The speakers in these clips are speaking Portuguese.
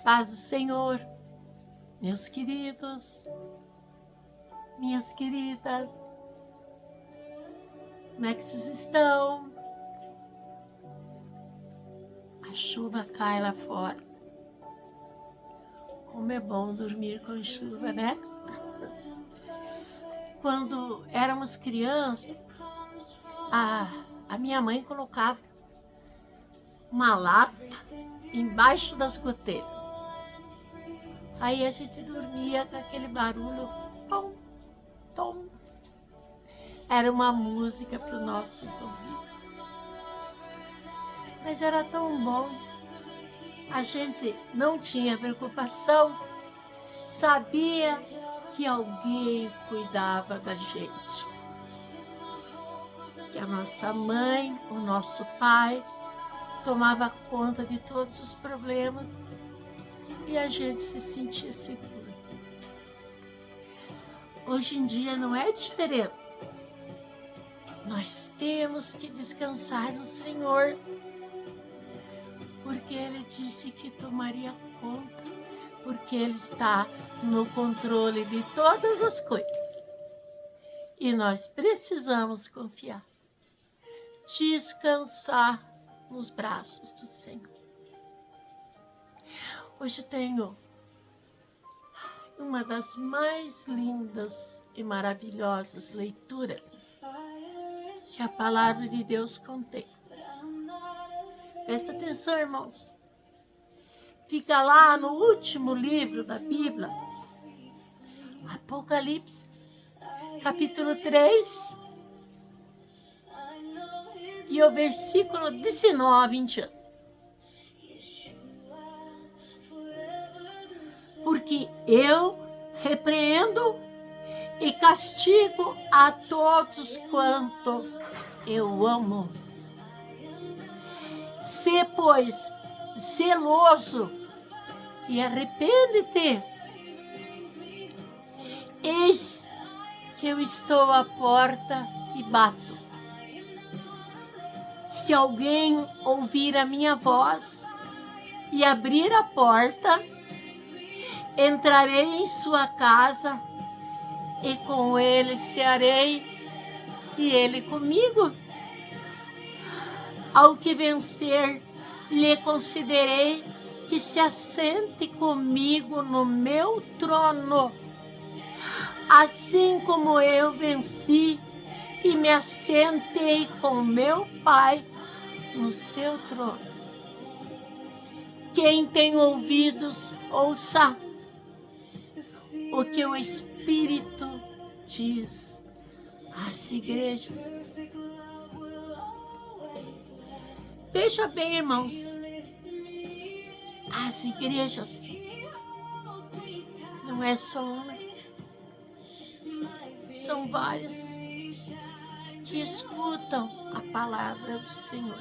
Paz do Senhor, meus queridos, minhas queridas, como é que vocês estão? A chuva cai lá fora. Como é bom dormir com chuva, né? Quando éramos crianças, a minha mãe colocava uma lata embaixo das goteiras. Aí a gente dormia com aquele barulho, tom, tom. Era uma música para os nossos ouvidos. Mas era tão bom. A gente não tinha preocupação, sabia que alguém cuidava da gente. Que a nossa mãe, o nosso pai, tomava conta de todos os problemas e a gente se sentia seguro. Hoje em dia não é diferente. Nós temos que descansar no Senhor, porque Ele disse que tomaria conta, porque Ele está no controle de todas as coisas. E nós precisamos confiar, descansar nos braços do Senhor. Hoje tenho uma das mais lindas e maravilhosas leituras que a palavra de Deus contém. Presta atenção, irmãos. Fica lá no último livro da Bíblia, Apocalipse, capítulo 3, e o versículo 19 em diante. Porque eu repreendo e castigo a todos quanto eu amo. Sê, pois, zeloso e arrepende-te. Eis que eu estou à porta e bato. Se alguém ouvir a minha voz e abrir a porta, entrarei em sua casa e com ele cearei e ele comigo. Ao que vencer, lhe concederei que se assente comigo no meu trono, assim como eu venci e me assentei com meu Pai no seu trono. Quem tem ouvidos, ouça o que o Espírito diz às igrejas. Veja bem, irmãos, as igrejas não é só uma, são várias que escutam a palavra do Senhor.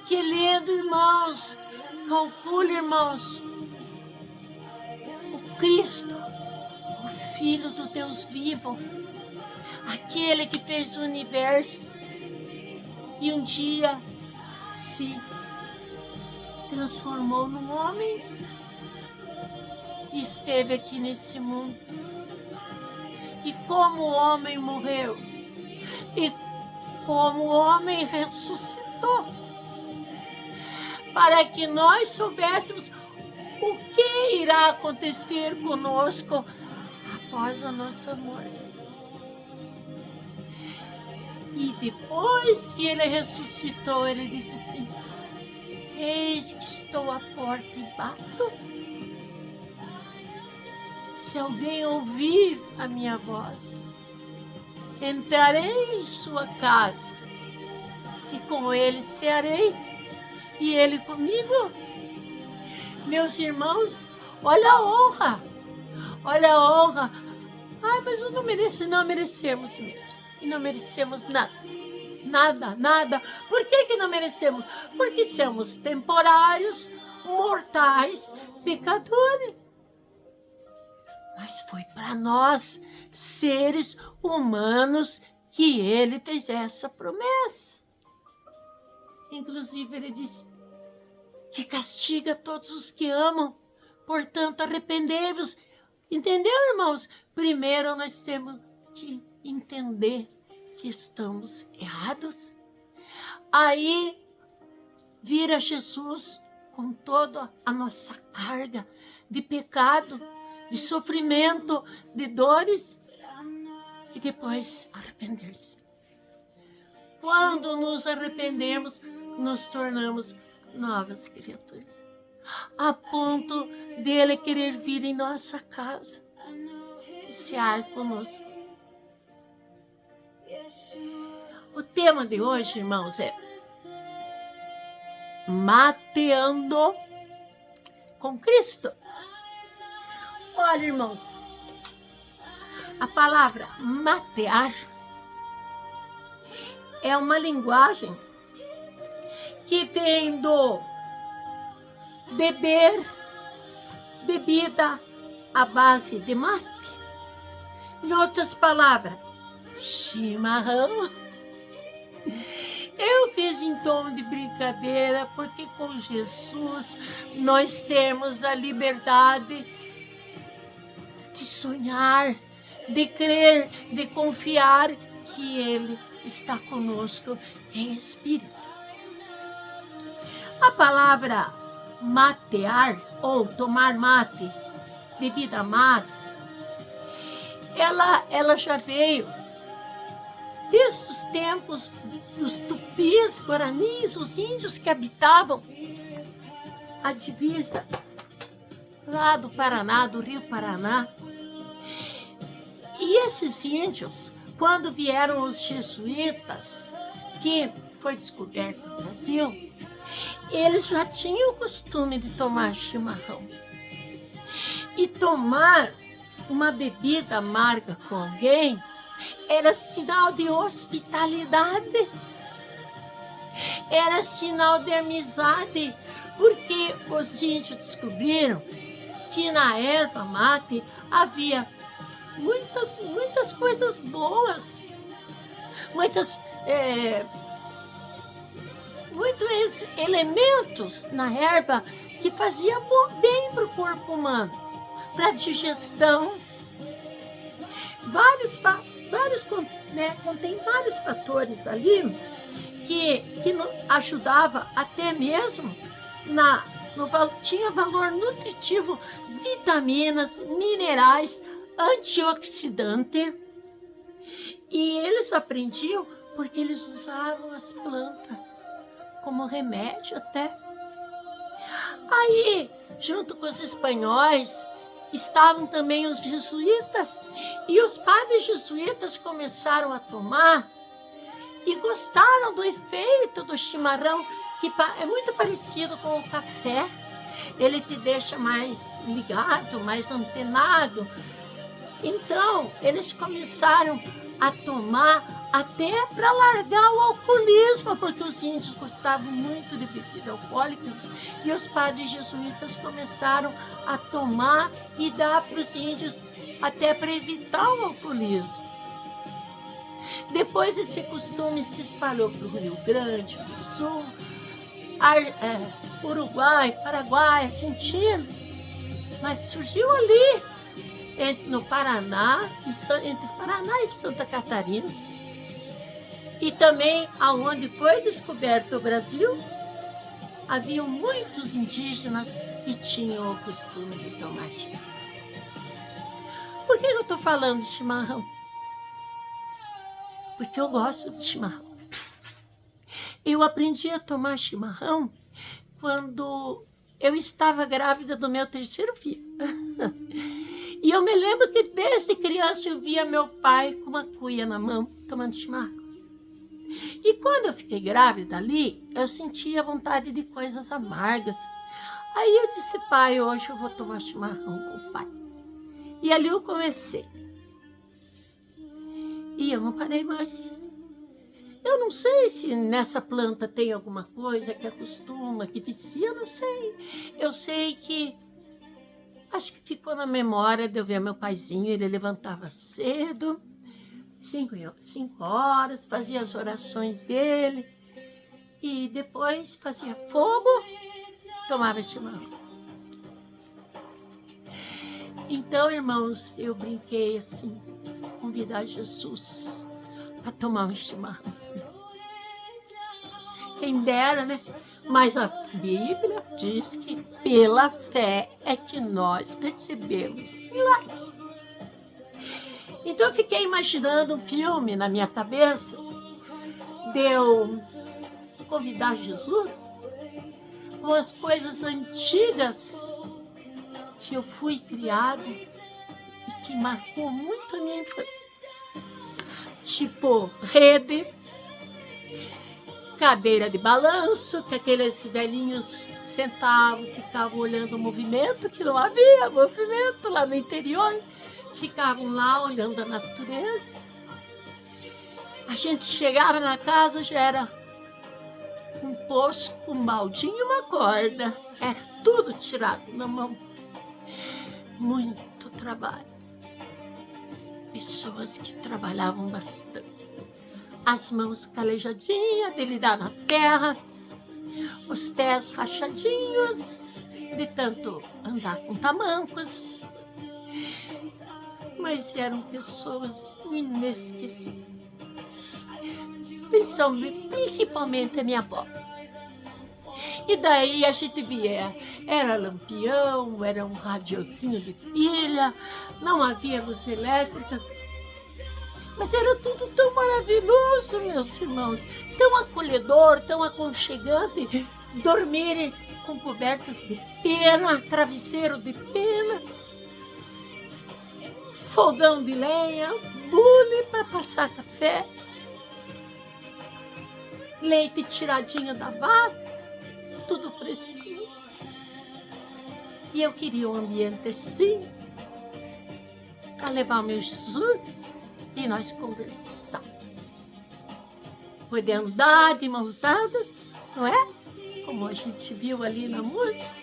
Que lindo, irmãos, calcule, irmãos, o Cristo, o Filho do Deus vivo, aquele que fez o universo e um dia se transformou num homem e esteve aqui nesse mundo. E como o homem morreu, e como o homem ressuscitou, para que nós soubéssemos o que irá acontecer conosco após a nossa morte. E depois que ele ressuscitou, ele disse assim: eis que estou à porta e bato. Se alguém ouvir a minha voz, entrarei em sua casa e com ele cearei e ele comigo. Meus irmãos, olha a honra, olha a honra. Ai, mas eu não mereço, não merecemos mesmo. E não merecemos nada, nada, nada. Por que não merecemos? Porque somos temporários, mortais, pecadores. Mas foi para nós, seres humanos, que ele fez essa promessa. Inclusive, ele disse: que castiga todos os que amam. Portanto, arrependei-vos. Entendeu, irmãos? Primeiro nós temos que entender que estamos errados. Aí vira Jesus com toda a nossa carga de pecado, de sofrimento, de dores, e depois arrepender-se. Quando nos arrependemos, nos tornamos novas criaturas, a ponto dele querer vir em nossa casa e cear conosco. O tema de hoje, irmãos, é mateando com Cristo. Olha, irmãos, a palavra matear é uma linguagem que vem do beber bebida à base de mate. Em outras palavras, chimarrão. Eu fiz em tom de brincadeira, porque com Jesus nós temos a liberdade de sonhar, de crer, de confiar que Ele está conosco em espírito. A palavra matear, ou tomar mate, bebida mate, ela já veio desde os tempos dos tupis, guaranis, os índios que habitavam a divisa lá do Paraná, do Rio Paraná. E esses índios, quando vieram os jesuítas, que foi descoberto no Brasil, eles já tinham o costume de tomar chimarrão. E tomar uma bebida amarga com alguém era sinal de hospitalidade, era sinal de amizade, porque os índios descobriram que na erva mate havia muitas coisas boas, muitos elementos na erva que faziam bem para o corpo humano, para a digestão. Contém vários fatores ali que ajudava até mesmo tinha valor nutritivo, vitaminas, minerais, antioxidante. E eles aprendiam porque eles usavam as plantas como remédio até. Aí, junto com os espanhóis, estavam também os jesuítas, e os padres jesuítas começaram a tomar e gostaram do efeito do chimarrão, que é muito parecido com o café. Ele te deixa mais ligado, mais antenado. Então, eles começaram a tomar até para largar o alcoolismo, porque os índios gostavam muito de bebida alcoólica, e os padres jesuítas começaram a tomar e dar para os índios até para evitar o alcoolismo. Depois esse costume se espalhou para o Rio Grande do Sul, Uruguai, Paraguai, Argentina, mas surgiu ali no Paraná, entre Paraná e Santa Catarina. E também, aonde foi descoberto o Brasil, haviam muitos indígenas que tinham o costume de tomar chimarrão. Por que eu estou falando de chimarrão? Porque eu gosto de chimarrão. Eu aprendi a tomar chimarrão quando eu estava grávida do meu terceiro filho. E eu me lembro que desde criança eu via meu pai com uma cuia na mão, tomando chimarrão. E quando eu fiquei grávida ali, eu sentia vontade de coisas amargas. Aí eu disse, pai, hoje eu vou tomar chimarrão com o pai. E ali eu comecei. E eu não parei mais. Eu não sei se nessa planta tem alguma coisa que acostuma, que vicia, eu não sei. Eu sei que acho que ficou na memória de eu ver meu paizinho, ele levantava cedo, 5 horas, fazia as orações dele, e depois fazia fogo tomava chimarrão. Então, irmãos, eu brinquei assim, convidar Jesus para tomar um chimarrão. Quem dera, né? Mas a Bíblia diz que pela fé é que nós recebemos os milagres. Então eu fiquei imaginando um filme na minha cabeça de eu convidar Jesus com as coisas antigas que eu fui criada e que marcou muito a minha infância. Tipo rede, cadeira de balanço, que aqueles velhinhos sentavam, ficavam olhando o movimento, que não havia movimento lá no interior, ficavam lá olhando a natureza. A gente chegava na casa, já era um poço com um baldinho e uma corda. Era tudo tirado na mão. Muito trabalho. Pessoas que trabalhavam bastante. As mãos calejadinhas, de lidar na terra, os pés rachadinhos, de tanto andar com tamancos. Mas eram pessoas inesquecíveis. Principalmente a minha avó. E daí a gente via, era lampião, era um radiozinho de pilha, não havia luz elétrica. Mas era tudo tão maravilhoso, meus irmãos, tão acolhedor, tão aconchegante, dormirem com cobertas de pena, travesseiro de pena, fogão de lenha, bule para passar café, leite tiradinho da vaca, tudo fresquinho. E eu queria um ambiente assim, para levar o meu Jesus e nós conversar. Poder andar de mãos dadas, não é? Como a gente viu ali na música.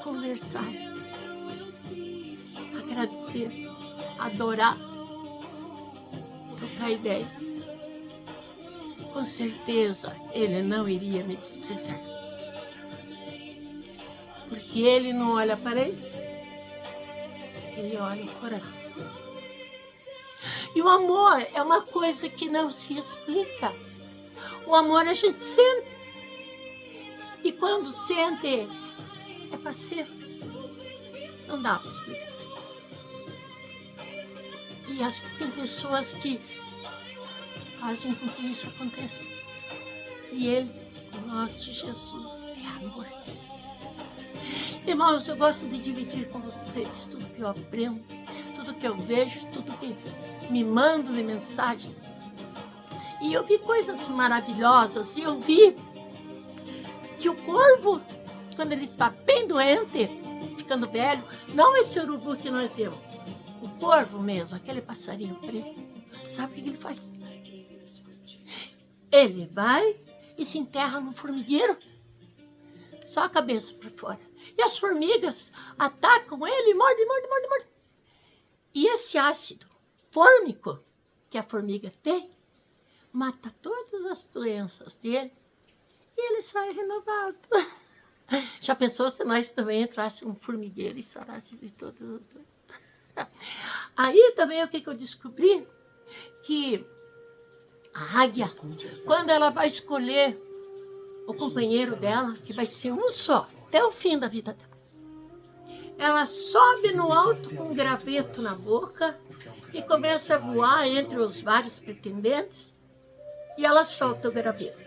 Conversar. Agradecer. Adorar. Trocar ideia. Com certeza, ele não iria me desprezar. Porque ele não olha a aparência, ele olha o coração. E o amor é uma coisa que não se explica. O amor a gente sente. E quando sente, é para ser. Não dá para explicar. E tem pessoas que fazem com que isso aconteça. E ele, o nosso Jesus, é amor. Irmãos, eu gosto de dividir com vocês tudo que eu aprendo, tudo que eu vejo, tudo que me mandam de mensagem. E eu vi coisas maravilhosas. E eu vi que o corvo, quando ele está bem doente, ficando velho, não esse urubu que nós vemos, o corvo mesmo, aquele passarinho preto, sabe o que ele faz? Ele vai e se enterra no formigueiro, só a cabeça para fora. E as formigas atacam ele, mordem. E esse ácido fórmico que a formiga tem, mata todas as doenças dele e ele sai renovado. Já pensou se nós também entrássemos num formigueiro e sarássemos de todas as doenças? Aí também o que eu descobri? Que a águia, quando ela vai escolher o companheiro dela, que vai ser um só, até o fim da vida dela, ela sobe no alto com um graveto na boca e começa a voar entre os vários pretendentes e ela solta o graveto.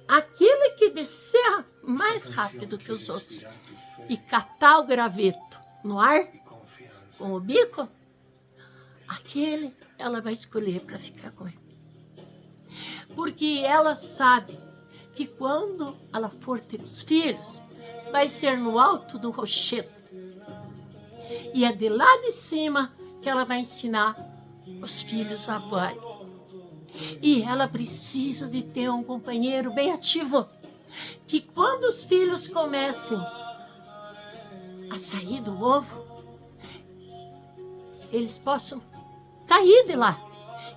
Aquele que descer mais rápido que os outros e catar o graveto no ar com o bico, aquele ela vai escolher para ficar com ele. Porque ela sabe que quando ela for ter os filhos, vai ser no alto do rochedo. E é de lá de cima que ela vai ensinar os filhos a voar. E ela precisa de ter um companheiro bem ativo, que quando os filhos comecem a sair do ovo, eles possam cair de lá.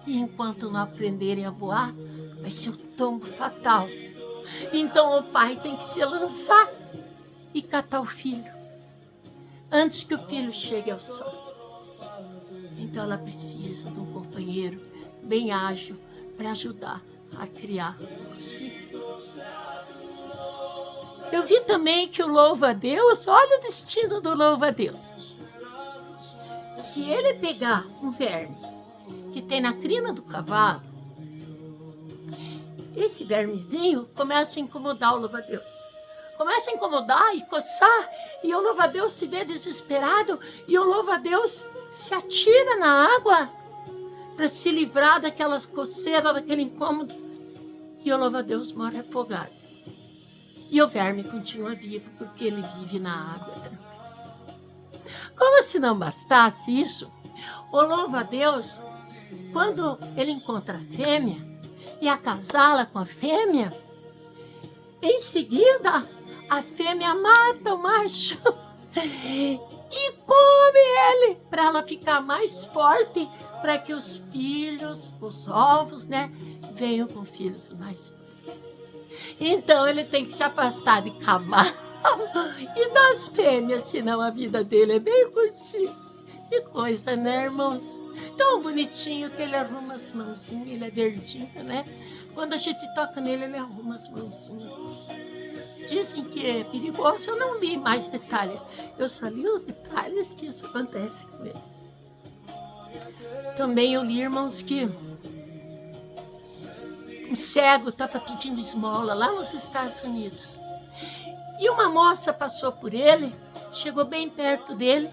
E enquanto não aprenderem a voar, vai ser um tombo fatal Então o pai tem que se lançar e catar o filho, antes que o filho chegue ao sol. Então ela precisa de um companheiro bem ágil para ajudar a criar os filhos. Eu vi também que o louva-a-Deus, olha o destino do louva-a-Deus. Se ele pegar um verme que tem na crina do cavalo, esse vermezinho começa a incomodar o louva-a-Deus. Começa a incomodar e coçar, e o louva-a-Deus se vê desesperado, e o louva-a-Deus se atira na água para se livrar daquelas coceiras, daquele incômodo, e o louva-a-Deus morre afogado. E o verme continua vivo, porque ele vive na água. Como se não bastasse isso, o louva-a-Deus, quando ele encontra a fêmea e acasala com a fêmea, em seguida a fêmea mata o macho e come ele, para ela ficar mais forte, para que os filhos, os ovos, venham com filhos mais fortes. Então ele tem que se afastar de cavalo e das fêmeas, senão a vida dele é bem curtinha. Que coisa, né, irmãos? Tão bonitinho que ele arruma as mãozinhas, ele é verdinho, né? Quando a gente toca nele, ele arruma as mãozinhas. Dizem que é perigoso, eu não li mais detalhes. Eu só li os detalhes que isso acontece com ele. Também eu li, irmãos, que um cego estava pedindo esmola lá nos Estados Unidos. E uma moça passou por ele, chegou bem perto dele,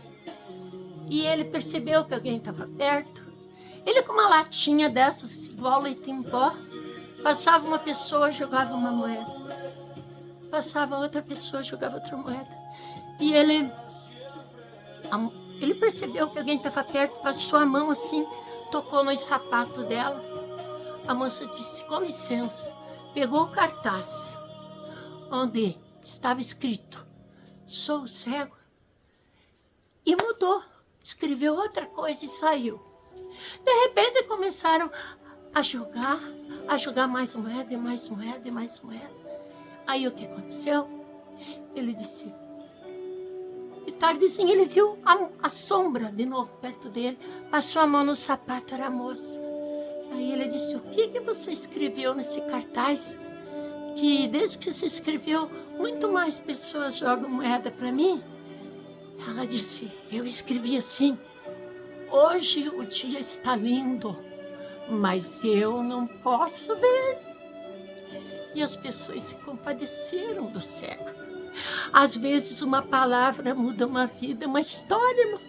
e ele percebeu que alguém estava perto. Ele, com uma latinha dessas, igual leite em pó, passava uma pessoa, jogava uma moeda. Passava outra pessoa, jogava outra moeda. E ele percebeu que alguém estava perto, passou a mão assim, tocou nos sapatos dela. A moça disse, com licença, pegou o cartaz, onde estava escrito, sou cego, e mudou, escreveu outra coisa e saiu. De repente começaram a jogar mais moeda, e mais moeda, e mais moeda. Aí o que aconteceu? Ele disse, e tardezinho ele viu a sombra de novo perto dele, passou a mão no sapato, era a moça. Aí ele disse, o que você escreveu nesse cartaz? Que desde que você escreveu, muito mais pessoas jogam moeda para mim. Ela disse, eu escrevi assim, hoje o dia está lindo, mas eu não posso ver. E as pessoas se compadeceram do cego. Às vezes uma palavra muda uma vida, uma história, irmão.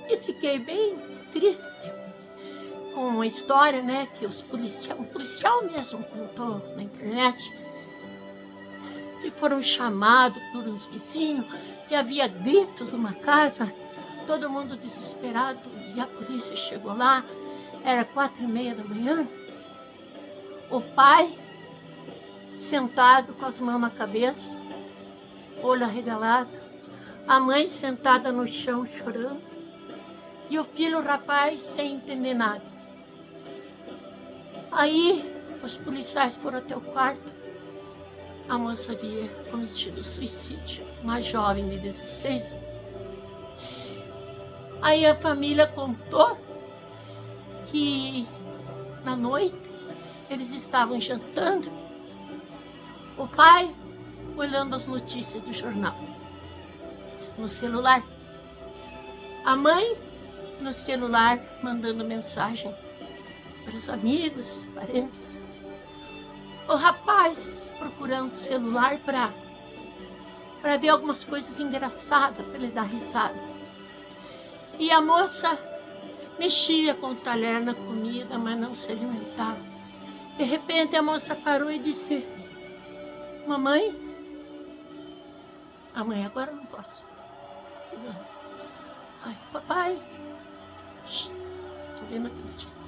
E fiquei bem triste com uma história, que um policial mesmo contou na internet, que foram chamados por uns vizinhos, que havia gritos numa casa, todo mundo desesperado, e a polícia chegou lá, era 4:30 da manhã, o pai sentado com as mãos na cabeça, olho arregalado, a mãe sentada no chão chorando, e o filho, o rapaz, sem entender nada. Aí os policiais foram até o quarto, a moça havia cometido suicídio, uma jovem de 16 anos. Aí a família contou que na noite eles estavam jantando, o pai olhando as notícias do jornal no celular, a mãe no celular mandando mensagem para os amigos, parentes, o rapaz procurando o celular para ver algumas coisas engraçadas para ele dar risada, e a moça mexia com o talher na comida, mas não se alimentava. De repente a moça parou e disse, mamãe, a mãe, agora eu não posso. Ai, papai, estou vendo aqui notícia.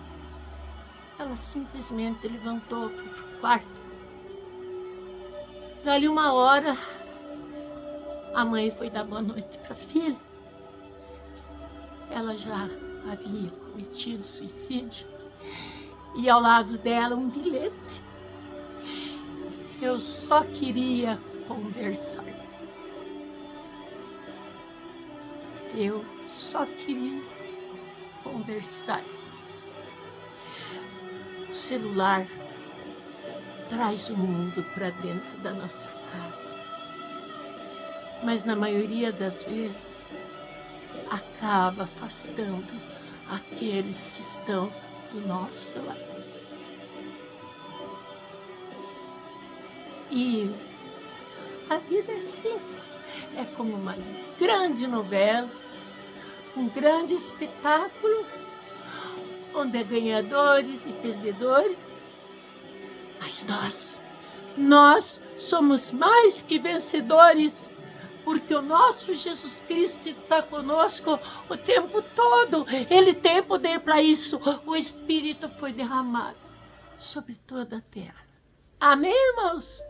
Ela simplesmente levantou, foi pro quarto. Dali 1 hora, a mãe foi dar boa noite para a filha. Ela já havia cometido suicídio. E ao lado dela um bilhete Eu só queria conversar. Eu só queria conversar. O celular traz o mundo para dentro da nossa casa. Mas na maioria das vezes acaba afastando aqueles que estão do nosso lado. E a vida é assim, é como uma grande novela, um grande espetáculo, onde há ganhadores e perdedores. Mas nós somos mais que vencedores, porque o nosso Jesus Cristo está conosco o tempo todo. Ele tem poder para isso. O Espírito foi derramado sobre toda a terra. Amém, irmãos?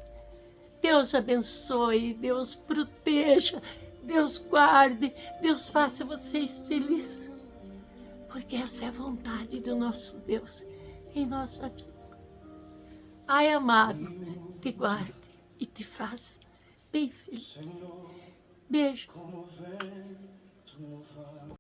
Deus abençoe, Deus proteja, Deus guarde, Deus faça vocês felizes. Porque essa é a vontade do nosso Deus em nossa vida. Ai, amado, te guarde e te faça bem feliz. Beijo.